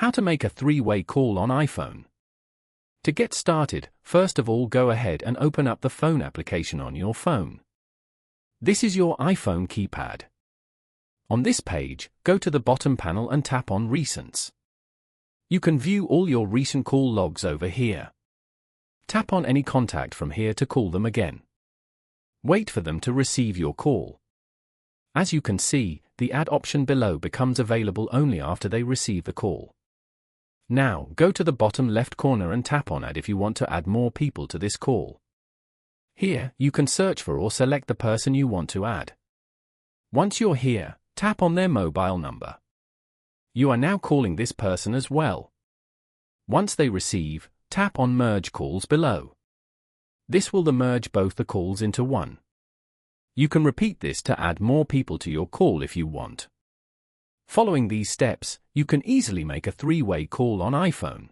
How to make a three-way call on iPhone. To get started, first of all go ahead and open up the phone application on your phone. This is your iPhone keypad. On this page, go to the bottom panel and tap on Recents. You can view all your recent call logs over here. Tap on any contact from here to call them again. Wait for them to receive your call. As you can see, the Add option below becomes available only after they receive the call. Now, go to the bottom left corner and tap on Add if you want to add more people to this call. Here, you can search for or select the person you want to add. Once you're here, tap on their mobile number. You are now calling this person as well. Once they receive, tap on Merge Calls below. This will merge both the calls into one. You can repeat this to add more people to your call if you want. Following these steps, you can easily make a three-way call on iPhone.